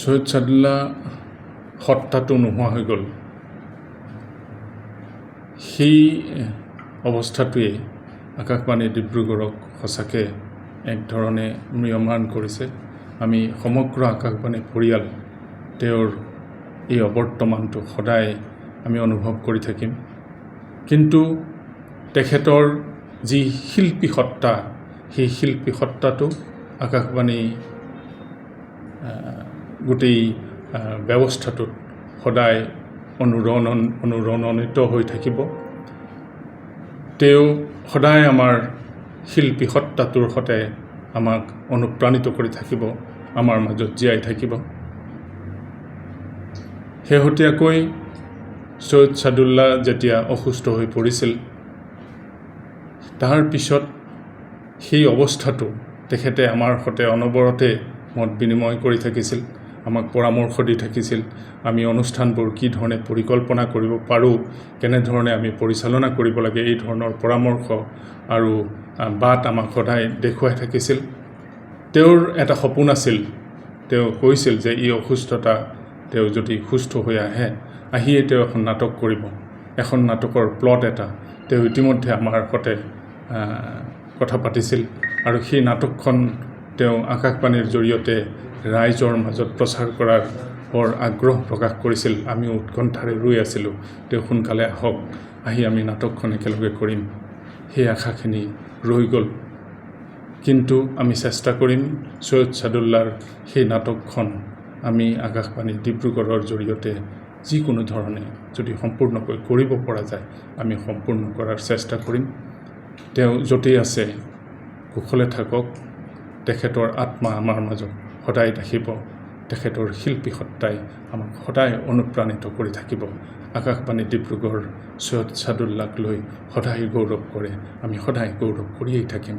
সৈয়দ ছাদুল্লাহ সত্তাটো নোহোৱা হৈ গ'ল। সেই অৱস্থাটোৱে আকাশবাণী ডিব্ৰুগড়ক সঁচাকৈ এক ধৰণে ম্ৰিয়মান কৰিছে। আমি সমগ্ৰ আকাশবাণী পৰিয়াল তেওঁৰ এই অৱৰ্তমানটো সদায় আমি অনুভৱ কৰি থাকিম। কিন্তু তেখেতৰ যি শিল্পী সত্তা, সেই শিল্পী সত্তাটো আকাশবাণী গোটেই ব্যৱস্থাটোত সদায় অনুৰণিত হৈ থাকিব। তেওঁ সদায় আমাৰ শিল্পী সত্তাটোৰ সৈতে আমাক অনুপ্ৰাণিত কৰি থাকিব, আমাৰ মাজত জীয়াই থাকিব। শেহতীয়াকৈ সৈয়দ ছাদুল্লাহ যেতিয়া অসুস্থ হৈ পৰিছিল, তাৰ পিছত সেই অৱস্থাটো তেখেতে আমাৰ সৈতে অনবৰতে মত বিনিময় কৰি থাকিছিল, আমাক পৰামৰ্শ দি থাকিছিল। আমি অনুষ্ঠানবোৰ কি ধৰণে পৰিকল্পনা কৰিব পাৰোঁ, কেনেধৰণে আমি পৰিচালনা কৰিব লাগে, এই ধৰণৰ পৰামৰ্শ আৰু বাট আমাক সদায় দেখুৱাই থাকিছিল। তেওঁৰ এটা সপোন আছিল, তেওঁ কৈছিল যে এই অসুস্থতা তেওঁ যদি সুস্থ হৈ আহিয়ে তেওঁ এখন নাটক কৰিব, এখন নাটকৰ প্লট এটা তেওঁ ইতিমধ্যে আমাৰ সৈতে কথা পাতিছিল আৰু সেই নাটকখন তেওঁ আকাশবাণীৰ জৰিয়তে ৰাইজৰ মাজত প্ৰচাৰ কৰাৰ বৰ আগ্ৰহ প্ৰকাশ কৰিছিল। আমি উৎকণ্ঠাৰে ৰৈ আছিলোঁ, তেওঁ সোনকালে আহক, আহি আমি নাটকখন একেলগে কৰিম। সেই আশাখিনি ৰৈ গ'ল। কিন্তু আমি চেষ্টা কৰিম সৈয়দ ছাদুল্লাহৰ সেই নাটকখন আমি আকাশবাণী ডিব্ৰুগড়ৰ জৰিয়তে যিকোনো ধৰণে যদি সম্পূৰ্ণকৈ কৰিব পৰা যায়, আমি সম্পূৰ্ণ কৰাৰ চেষ্টা কৰিম। তেওঁ য'তেই আছে কুশলে থাকক, তেখেতৰ আত্মা আমাৰ মাজত সদায় থাকিব, তেখেতৰ শিল্পী সত্তাই আমাক সদায় অনুপ্ৰাণিত কৰি থাকিব। আকাশবাণী ডিব্ৰুগড় সৈয়দ ছাদুল্লাহক লৈ সদায় গৌৰৱ কৰে, আমি সদায় গৌৰৱ কৰিয়েই থাকিম।